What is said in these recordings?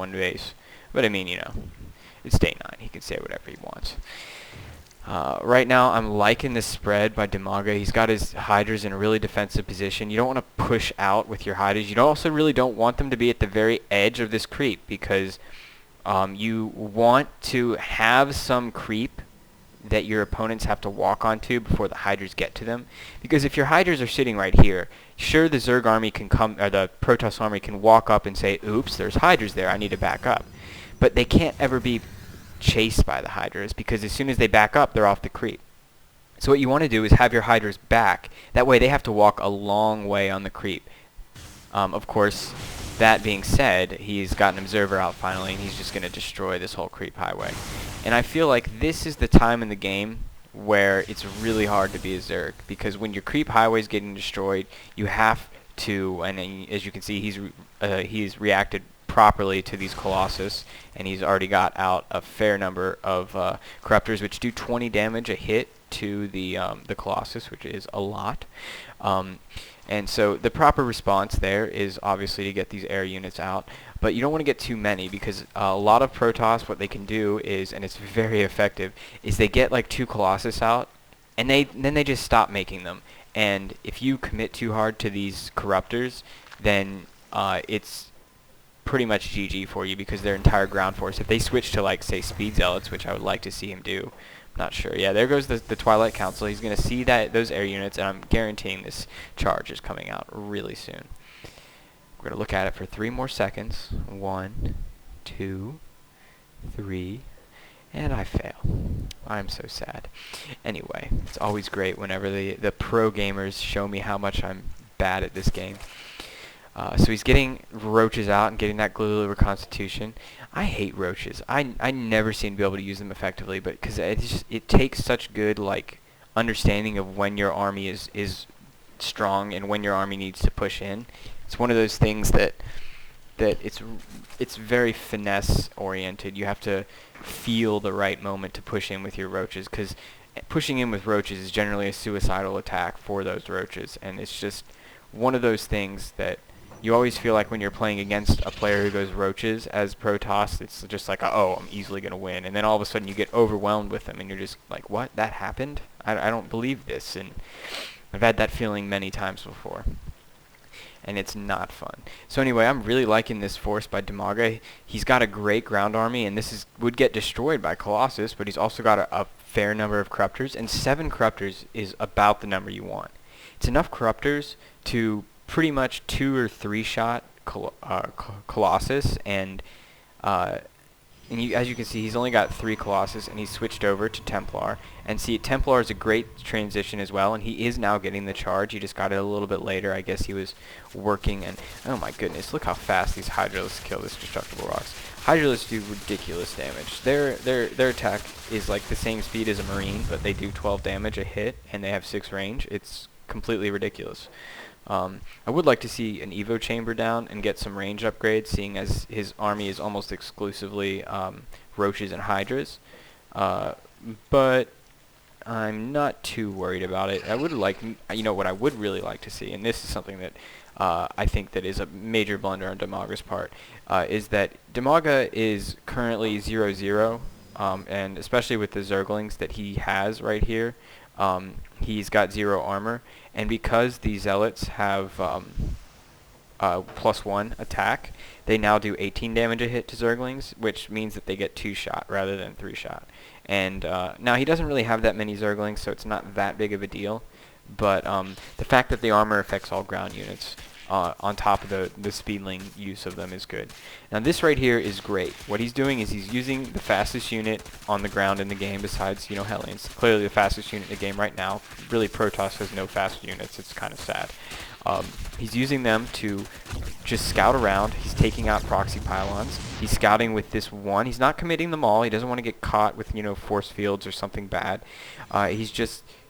one base. But I mean, you know, it's day 9. He can say whatever he wants. Right now, I'm liking this spread by Dimaga. He's got his Hydras in a really defensive position. You don't want to push out with your Hydras. You also really don't want them to be at the very edge of this creep, because you want to have some creep that your opponents have to walk onto before the Hydras get to them. Because if your Hydras are sitting right here, sure, the Zerg army can come, or the Protoss army can walk up and say, oops, there's Hydras there, I need to back up. But they can't ever be chased by the Hydras, because as soon as they back up, they're off the creep. So what you want to do is have your Hydras back. That way they have to walk a long way on the creep. Of course, that being said, he's got an observer out finally, and he's just going to destroy this whole creep highway. And I feel like this is the time in the game where it's really hard to be a Zerg, because when your creep highway is getting destroyed, you have to, and as you can see, he's reacted properly to these Colossus, and he's already got out a fair number of Corruptors, which do 20 damage a hit to the Colossus, which is a lot. And so the proper response there is obviously to get these air units out, but you don't want to get too many, because a lot of Protoss, what they can do is, and it's very effective, is they get like 2 Colossus out, and then they just stop making them. And if you commit too hard to these Corruptors, then it's pretty much GG for you, because their entire ground force, if they switch to, like, say, Speed Zealots, which I would like to see him do, I'm not sure. Yeah, there goes the Twilight Council. He's going to see those air units, and I'm guaranteeing this charge is coming out really soon. We're going to look at it for 3 more seconds. 1, 2, 3, and I fail. I'm so sad. Anyway, it's always great whenever the pro gamers show me how much I'm bad at this game. So he's getting roaches out and getting that glue reconstitution. I hate roaches. I never seem to be able to use them effectively, but because it takes such good, like, understanding of when your army is strong and when your army needs to push in. It's one of those things that it's very finesse oriented. You have to feel the right moment to push in with your roaches, because pushing in with roaches is generally a suicidal attack for those roaches, and it's just one of those things that you always feel like when you're playing against a player who goes roaches as Protoss, it's just like, oh, I'm easily going to win. And then all of a sudden you get overwhelmed with them, and you're just like, what? That happened? I don't believe this. And I've had that feeling many times before. And it's not fun. So anyway, I'm really liking this force by Dimaga. He's got a great ground army, and this would get destroyed by Colossus, but he's also got a fair number of Corruptors, and 7 Corruptors is about the number you want. It's enough Corruptors to pretty much 2 or 3 shot Colossus, and as you can see, he's only got 3 Colossus, and he's switched over to Templar. And see, Templar is a great transition as well, and he is now getting the charge. He just got it a little bit later. I guess he was working, and oh my goodness, look how fast these Hydralisks kill this Destructible Rocks. Hydralisks do ridiculous damage. Their attack is like the same speed as a Marine, but they do 12 damage a hit, and they have 6 range. It's completely ridiculous. I would like to see an Evo chamber down and get some range upgrades, seeing as his army is almost exclusively Roaches and Hydras. But I'm not too worried about it. I would like, what I would really like to see, and this is something that I think that is a major blunder on Dimaga's part, is that Dimaga is currently 0-0, and especially with the Zerglings that he has right here, he's got 0 armor, and because the Zealots have +1 attack, they now do 18 damage a hit to Zerglings, which means that they get 2 shot rather than 3 shot. And now he doesn't really have that many Zerglings, so it's not that big of a deal, but the fact that the armor affects all ground units on top of the speedling use of them is good. Now this right here is great. What he's doing is he's using the fastest unit on the ground in the game besides, Hellions. Clearly the fastest unit in the game right now. Really, Protoss has no fast units. It's kind of sad. He's using them to just scout around. He's taking out proxy pylons. He's scouting with this one. He's not committing them all. He doesn't want to get caught with, force fields or something bad.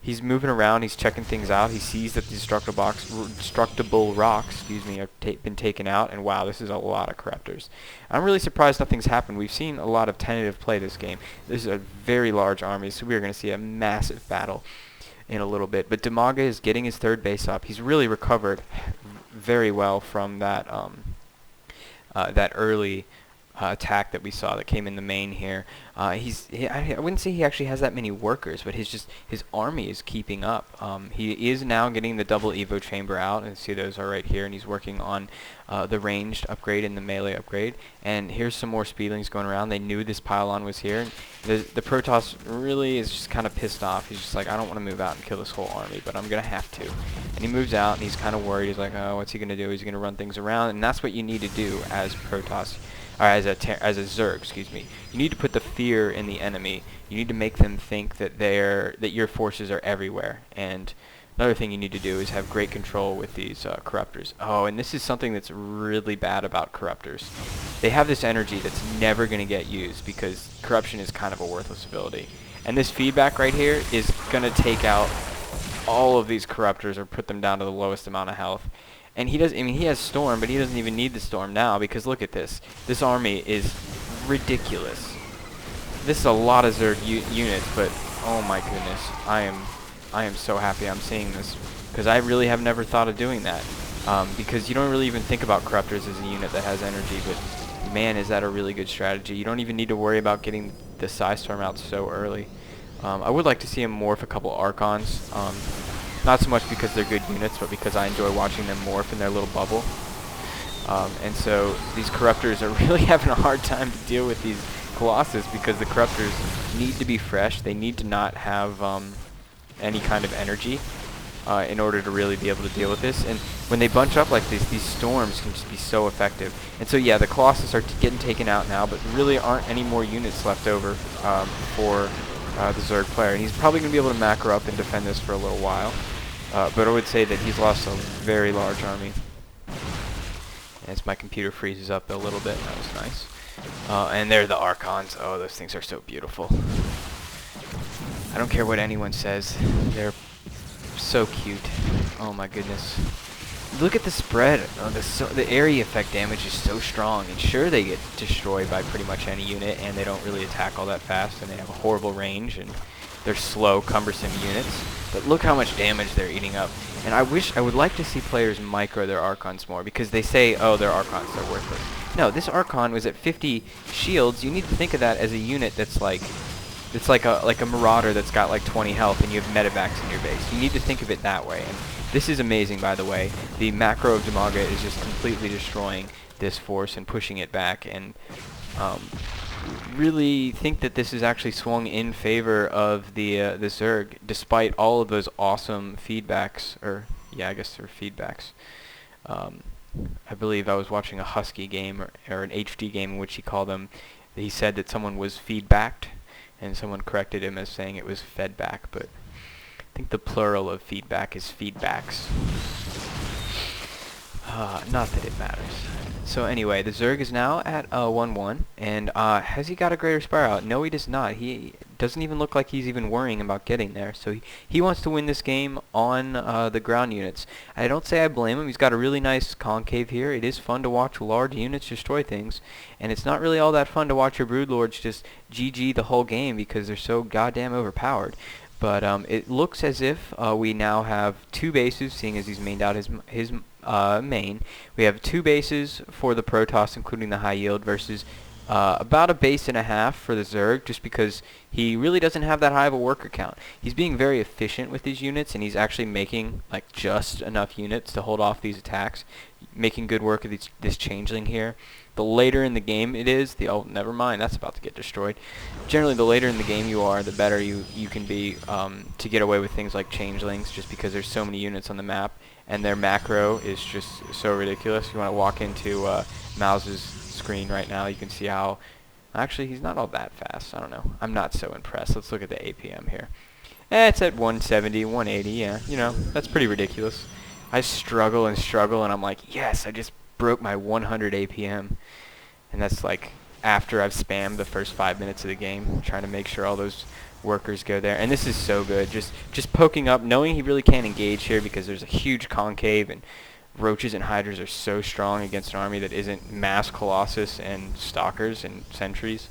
He's moving around. He's checking things out. He sees that the destructible rocks, have been taken out. And wow, this is a lot of Corruptors. I'm really surprised nothing's happened. We've seen a lot of tentative play this game. This is a very large army, so we are going to see a massive battle in a little bit. But Dimaga is getting his 3rd base up. He's really recovered very well from that that early attack that we saw that came in the main here. I wouldn't say he actually has that many workers, but his army is keeping up. He is now getting the double Evo chamber out, and see those are right here, and he's working on the ranged upgrade and the melee upgrade. And here's some more speedlings going around. They knew this pylon was here. The Protoss really is just kind of pissed off. He's just like, I don't want to move out and kill this whole army, but I'm gonna have to. And he moves out, and he's kind of worried. He's like, oh, what's he gonna do? He's gonna run things around, and that's what you need to do as Protoss. Or as a Zerg, excuse me. You need to put the fear in the enemy. You need to make them think that your forces are everywhere. And another thing you need to do is have great control with these corruptors. Oh, and this is something that's really bad about corruptors. They have this energy that's never going to get used because corruption is kind of a worthless ability. And this feedback right here is going to take out all of these corruptors or put them down to the lowest amount of health. And he has Storm, but he doesn't even need the Storm now because look at this. This army is ridiculous. This is a lot of Zerg units, but oh my goodness, I am so happy I'm seeing this because I really have never thought of doing that. Because you don't really even think about Corruptors as a unit that has energy, but man, is that a really good strategy. You don't even need to worry about getting the Psystorm out so early. I would like to see him morph a couple Archons. Not so much because they're good units, but because I enjoy watching them morph in their little bubble. And so these Corruptors are really having a hard time to deal with these Colossus because the Corruptors need to be fresh. They need to not have any kind of energy in order to really be able to deal with this. And when they bunch up like this, these storms can just be so effective. And so yeah, the Colossus are getting taken out now, but really aren't any more units left over for the Zerg player. And he's probably going to be able to macro up and defend this for a little while. But I would say that he's lost a very large army. As my computer freezes up a little bit, that was nice. And there are the Archons. Oh, those things are so beautiful. I don't care what anyone says. They're so cute. Oh my goodness. Look at the spread. The area effect damage is so strong. And sure, they get destroyed by pretty much any unit, and they don't really attack all that fast, and they have a horrible range, and they're slow, cumbersome units. But look how much damage they're eating up. And I would like to see players micro their Archons more, because they say, oh, their Archons are worthless. No, this Archon was at 50 shields. You need to think of that as a unit that's like a Marauder that's got like 20 health, and you have medevacs in your base. You need to think of it that way. And this is amazing, by the way. The macro of Dimaga is just completely destroying this force and pushing it back. And really think that this is actually swung in favor of the Zerg, despite all of those awesome feedbacks. Or yeah, I guess they're feedbacks. I believe I was watching a Husky game or an HD game in which he called them. He said that someone was feedbacked, and someone corrected him as saying it was fed back. But I think the plural of feedback is feedbacks. Not that it matters. So anyway, the Zerg is now at 1-1, and has he got a Greater Spire out? No, he does not. He doesn't even look like he's even worrying about getting there. So he wants to win this game on the ground units. I don't say I blame him. He's got a really nice concave here. It is fun to watch large units destroy things, and it's not really all that fun to watch your Broodlords just GG the whole game because they're so goddamn overpowered. But it looks as if we now have two bases, seeing as he's mained out his main. We have two bases for the Protoss, including the high yield, versus about a base and a half for the Zerg, just because he really doesn't have that high of a worker count. He's being very efficient with these units, and he's actually making like just enough units to hold off these attacks, making good work of this changeling here. The later in the game it is, oh, never mind, that's about to get destroyed. Generally, the later in the game you are, the better you can be to get away with things like changelings, just because there's so many units on the map, and their macro is just so ridiculous. You want to walk into Mouse's screen right now, you can see how, actually, he's not all that fast. I don't know. I'm not so impressed. Let's look at the APM here. It's at 170, 180, yeah, you know, that's pretty ridiculous. I struggle and struggle, and I'm like, yes, I just broke my 100 APM, and that's like after I've spammed the first 5 minutes of the game trying to make sure all those workers go there. And this is so good, just poking up, knowing he really can't engage here because there's a huge concave, and roaches and hydras are so strong against an army that isn't mass Colossus and stalkers and sentries.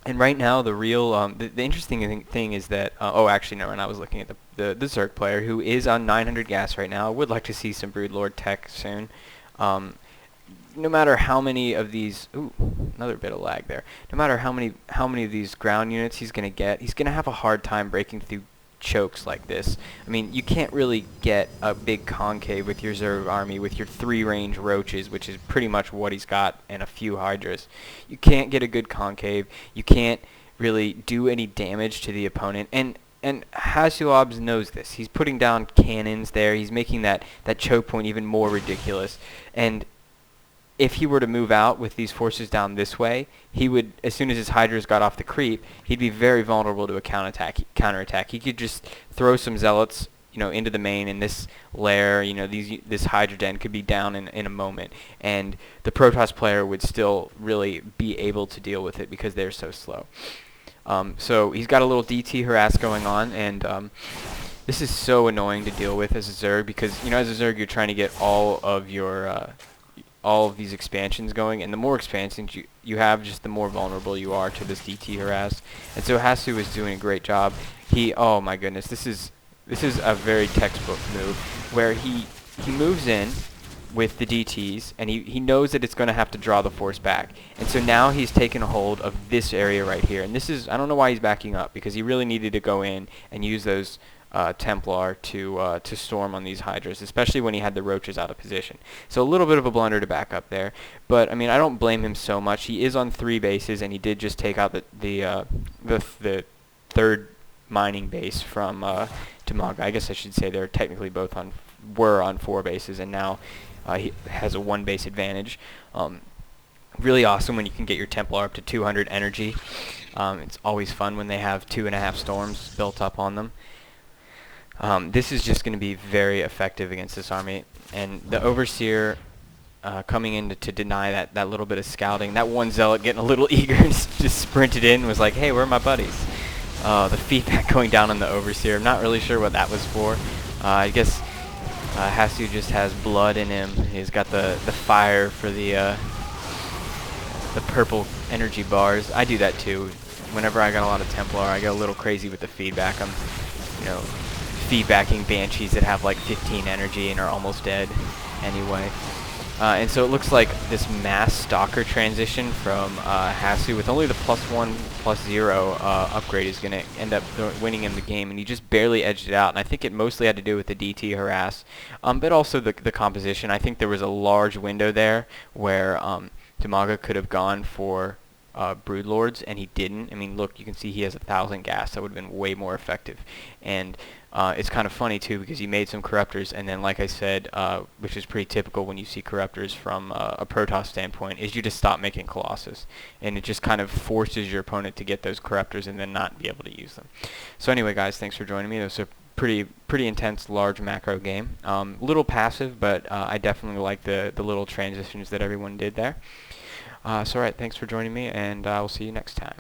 And right now the real the interesting thing is that oh, actually no, and I was looking at the Zerg player who is on 900 gas right now. I would like to see some Broodlord tech soon. no matter how many of these, ooh, another bit of lag there. No matter how many of these ground units he's going to get, he's going to have a hard time breaking through chokes like this. I mean, you can't really get a big concave with your Zerg army with your 3-range roaches, which is pretty much what he's got, and a few hydras. You can't get a good concave. You can't really do any damage to the opponent, and HasuObs knows this. He's putting down cannons there. He's making that choke point even more ridiculous. And if he were to move out with these forces down this way, he would, as soon as his hydras got off the creep, he'd be very vulnerable to a counterattack. He could just throw some zealots, into the main, and this lair, this hydra den could be down in a moment, and the Protoss player would still really be able to deal with it because they're so slow. So he's got a little DT harass going on, and this is so annoying to deal with as a Zerg because, as a Zerg, you're trying to get all of these expansions going, and the more expansions you have, just the more vulnerable you are to this DT harass. And so Hasu is doing a great job. Oh my goodness, this is a very textbook move where he moves in with the DTs, and he knows that it's going to have to draw the force back. And so now he's taken a hold of this area right here. And this is, I don't know why he's backing up, because he really needed to go in and use those Templar to storm on these hydras, especially when he had the roaches out of position. So a little bit of a blunder to back up there, but I mean, I don't blame him so much. He is on 3 bases, and he did just take out the third mining base from Dimaga. I guess I should say they're technically were on 4 bases, and now he has a 1 base advantage. Really awesome when you can get your Templar up to 200 energy. It's always fun when they have 2.5 storms built up on them. This is just going to be very effective against this army, and the Overseer coming in to deny that little bit of scouting. That one zealot getting a little eager and just sprinted in, was like, hey, where are my buddies? The feedback going down on the Overseer. I'm not really sure what that was for. I guess Hasu just has blood in him. He's got the fire for the purple energy bars. I do that too. Whenever I got a lot of Templar, I get a little crazy with the feedback. I'm, feedbacking Banshees that have like 15 energy and are almost dead anyway. And so it looks like this mass Stalker transition from Hasu with only the +1, +0 upgrade is going to end up winning him the game, and he just barely edged it out. And I think it mostly had to do with the DT harass, but also the composition. I think there was a large window there where Dimaga could have gone for Broodlords, and he didn't. I mean, look, you can see he has 1,000 gas. That would have been way more effective. And it's kind of funny too, because he made some Corruptors, and then, like I said, which is pretty typical when you see Corruptors from a Protoss standpoint, is you just stop making Colossus, and it just kind of forces your opponent to get those Corruptors and then not be able to use them. So anyway, guys, thanks for joining me. It was a pretty intense, large macro game. Little passive, but I definitely like the little transitions that everyone did there. So alright, thanks for joining me, and I will see you next time.